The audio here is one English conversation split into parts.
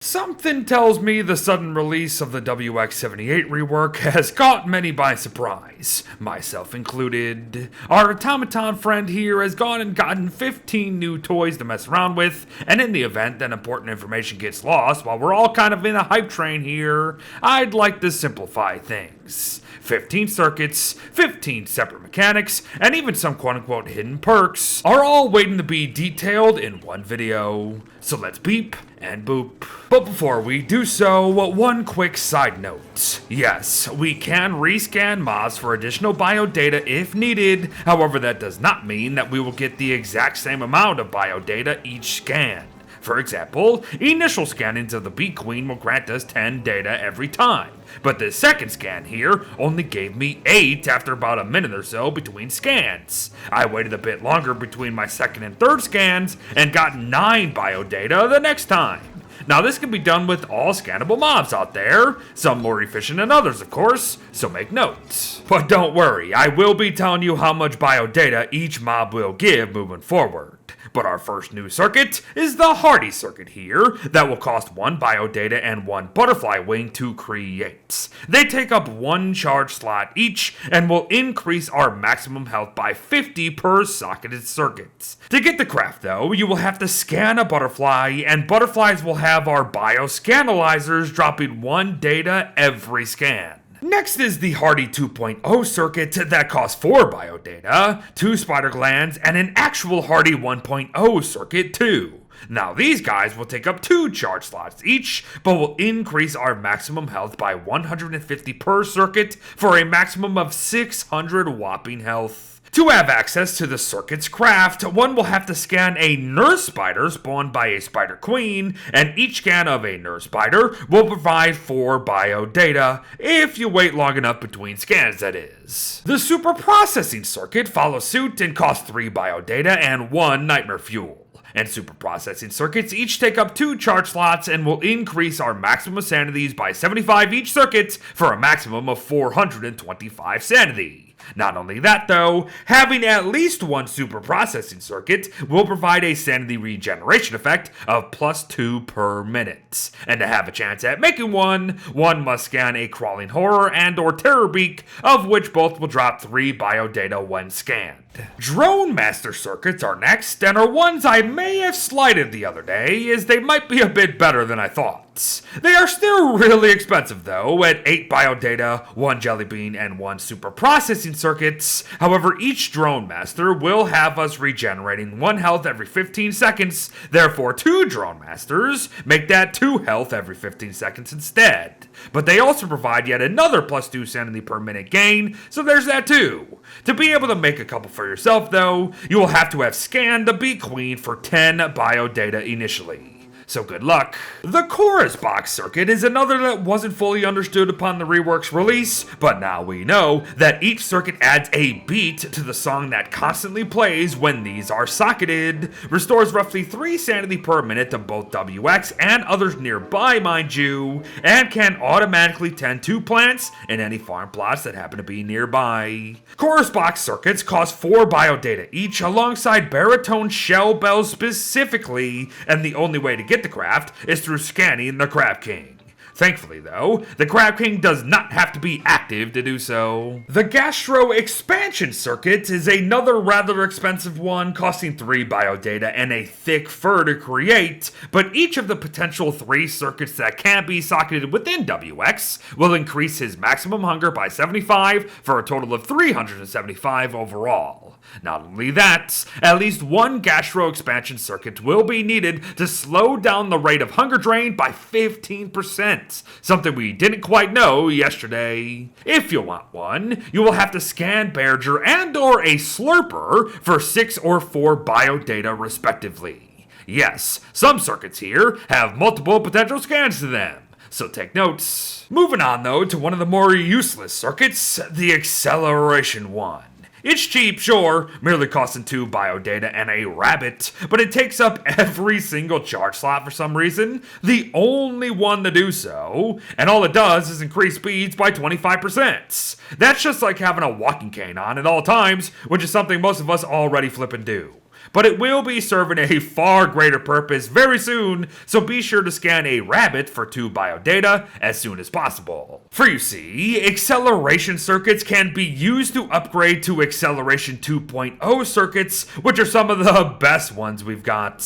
Something tells me the sudden release of the WX-78 rework has caught many by surprise, myself included. Our automaton friend here has gone and gotten 15 new toys to mess around with, and in the event that important information gets lost while we're all kind of in a hype train here, I'd like to simplify things. 15 circuits, 15 separate mechanics, and even some quote-unquote hidden perks are all waiting to be detailed in one video. So let's beep and boop. But before we do so, one quick side note. Yes, we can rescan mobs for additional bio data if needed, however that does not mean that we will get the exact same amount of bio data each scan. For example, initial scannings of the Bee Queen will grant us 10 data every time, but the second scan here only gave me 8 after about a minute or so between scans. I waited a bit longer between my second and third scans and got 9 bio data the next time. Now this can be done with all scannable mobs out there, some more efficient than others of course, so make note. But don't worry, I will be telling you how much bio data each mob will give moving forward. But our first new circuit is the Hardy circuit here, that will cost 1 bio data and 1 butterfly wing to create. They take up 1 charge slot each and will increase our maximum health by 50 per socketed circuit. To get the craft though, you will have to scan a butterfly, and butterflies will have our bioscanalizers dropping 1 data every scan. Next is the Hardy 2.0 circuit that costs 4 biodata, 2 spider glands, and an actual Hardy 1.0 circuit too. Now these guys will take up 2 charge slots each, but will increase our maximum health by 150 per circuit for a maximum of 600 whopping health. To have access to the circuit's craft, one will have to scan a nurse spider spawned by a spider queen, and each scan of a nurse spider will provide 4 bio data, if you wait long enough between scans that is. The super processing circuit follows suit and costs 3 bio data and 1 nightmare fuel. And super processing circuits each take up 2 charge slots and will increase our maximum sanities by 75 each circuit for a maximum of 425 sanity. Not only that though, having at least 1 super processing circuit will provide a sanity regeneration effect of +2 per minute. And to have a chance at making one must scan a crawling horror and or terror beak, of which both will drop 3 bio data when scanned. Drone master circuits are next, and are ones I may have slighted the other day, as they might be a bit better than I thought. They are still really expensive though, at 8 bio data, 1 jelly bean, and 1 super processing circuits. However, each drone master will have us regenerating 1 health every 15 seconds, therefore 2 drone masters make that 2 health every 15 seconds instead. But they also provide yet another +2 sanity per minute gain, so there's that too. To be able to make a couple for yourself though, you will have to have scanned the Bee Queen for 10 bio data initially. So good luck. The chorus box circuit is another that wasn't fully understood upon the rework's release, but now we know that each circuit adds a beat to the song that constantly plays when these are socketed, restores roughly 3 sanity per minute to both WX and others nearby mind you, and can automatically tend to plants in any farm plots that happen to be nearby. Chorus box circuits cost 4 bio data each alongside baritone shell bells specifically, and the only way to get the craft is through scanning the Crab King. Thankfully though, the Crab King does not have to be active to do so. The Gastro expansion circuit is another rather expensive one, costing 3 bio data and a thick fur to create, but each of the potential 3 circuits that can be socketed within WX will increase his maximum hunger by 75 for a total of 375 overall. Not only that, at least 1 Gastro expansion circuit will be needed to slow down the rate of hunger drain by 15%, something we didn't quite know yesterday. If you want one, you will have to scan Berger and or a Slurper for 6 or 4 bio data respectively. Yes, some circuits here have multiple potential scans to them, so take notes. Moving on though to one of the more useless circuits, the acceleration one. It's cheap, sure, merely costing 2 bio data and a rabbit, but it takes up every single charge slot for some reason, the only one to do so, and all it does is increase speeds by 25%. That's just like having a walking cane on at all times, which is something most of us already flip and do. but it will be serving a far greater purpose very soon, so be sure to scan a rabbit for 2 biodata as soon as possible. For you see, acceleration circuits can be used to upgrade to acceleration 2.0 circuits, which are some of the best ones we've got.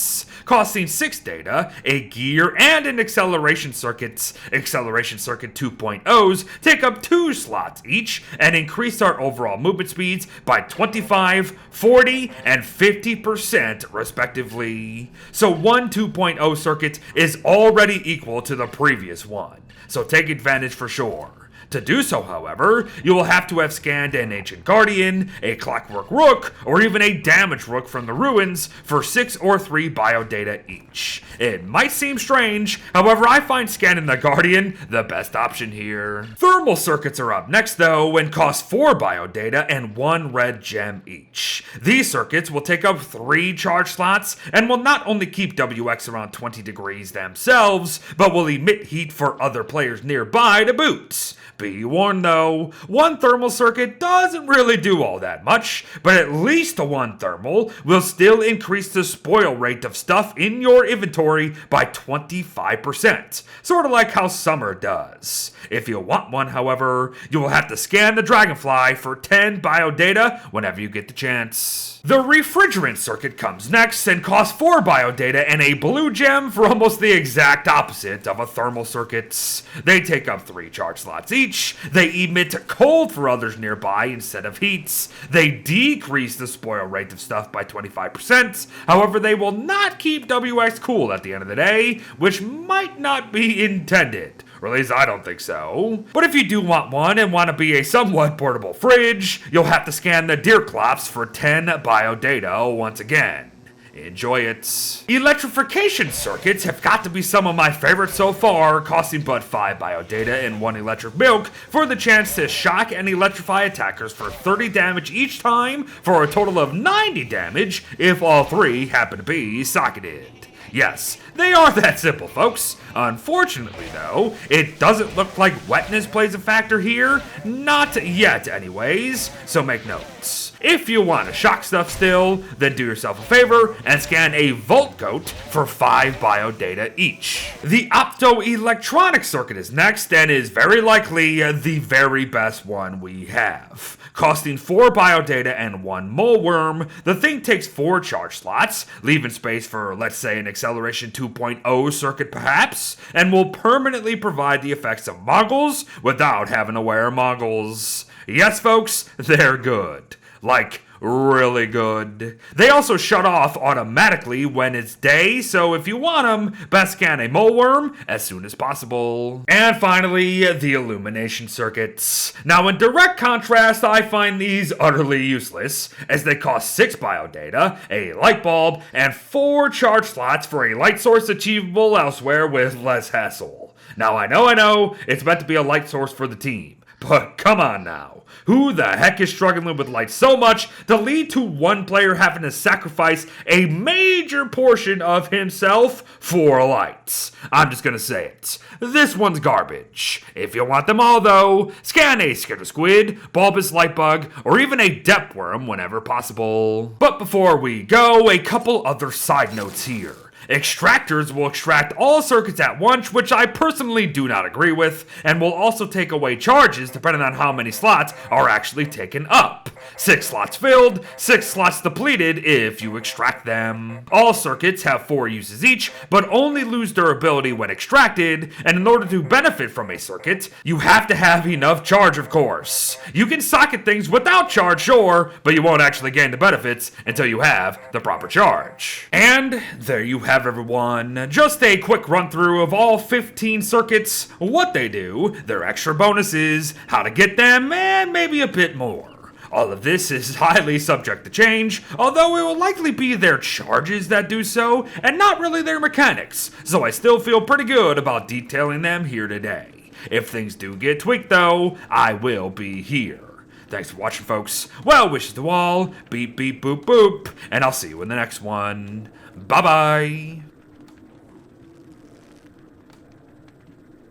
Costing 6 data, a gear and an acceleration circuit 2.0s take up 2 slots each and increase our overall movement speeds by 25, 40, and 50% respectively. So one 2.0 circuit is already equal to the previous one, so take advantage for sure. To do so, however, you will have to have scanned an Ancient Guardian, a Clockwork Rook, or even a Damaged Rook from the ruins for 6 or 3 biodata each. It might seem strange, however I find scanning the Guardian the best option here. Thermal circuits are up next though, and cost 4 biodata and 1 red gem each. These circuits will take up 3 charge slots and will not only keep WX around 20 degrees themselves, but will emit heat for other players nearby to boot. Be warned though, one thermal circuit doesn't really do all that much, but at least the one thermal will still increase the spoil rate of stuff in your inventory by 25%, sort of like how summer does. If you want one, however, you will have to scan the Dragonfly for 10 biodata whenever you get the chance. The Refrigerant Circuit comes next and costs 4 biodata and a blue gem for almost the exact opposite of a thermal circuit. They take up 3 charge slots each, they emit cold for others nearby instead of heat, they decrease the spoil rate of stuff by 25%, however they will not keep WX cool at the end of the day, which might not be intended. Or at least I don't think so. But if you do want one and want to be a somewhat portable fridge, you'll have to scan the Deerclops for 10 biodata once again. Enjoy it. Electrification circuits have got to be some of my favorites so far, costing but 5 biodata and 1 electric milk for the chance to shock and electrify attackers for 30 damage each time for a total of 90 damage if all 3 happen to be socketed. Yes, they are that simple, folks. Unfortunately, though, it doesn't look like wetness plays a factor here. Not yet, anyways, so make notes. If you want to shock stuff still, then do yourself a favor and scan a Volt Goat for 5 biodata each. The Opto-Electronic Circuit is next and is very likely the very best one we have. Costing 4 biodata and 1 mole worm, the thing takes 4 charge slots, leaving space for, let's say, an acceleration 2.0 circuit perhaps, and will permanently provide the effects of moggles without having to wear moggles. Yes, folks, they're good. Like, really good. They also shut off automatically when it's day, so if you want them, best scan a mole worm as soon as possible. And finally, the Illumination Circuits. Now in direct contrast, I find these utterly useless, as they cost 6 biodata, a light bulb, and 4 charge slots for a light source achievable elsewhere with less hassle. Now I know, it's meant to be a light source for the team, but come on now. Who the heck is struggling with light so much to lead to one player having to sacrifice a major portion of himself for lights? I'm just gonna say it. This one's garbage. If you want them all though, scan a Skitter Squid, Bulbous Lightbug, or even a Depth Worm whenever possible. But before we go, a couple other side notes here. Extractors will extract all circuits at once, which I personally do not agree with, and will also take away charges depending on how many slots are actually taken up. 6 slots filled, 6 slots depleted if you extract them. All circuits have 4 uses each, but only lose durability when extracted, and in order to benefit from a circuit, you have to have enough charge, of course. You can socket things without charge, sure, but you won't actually gain the benefits until you have the proper charge. And there you have everyone. Just a quick run through of all 15 circuits, what they do, their extra bonuses, how to get them, and maybe a bit more. All of this is highly subject to change, although it will likely be their charges that do so, and not really their mechanics, so I still feel pretty good about detailing them here today. If things do get tweaked though, I will be here. Thanks for watching, folks. Well wishes to all, beep beep boop boop, and I'll see you in the next one. Bye-bye.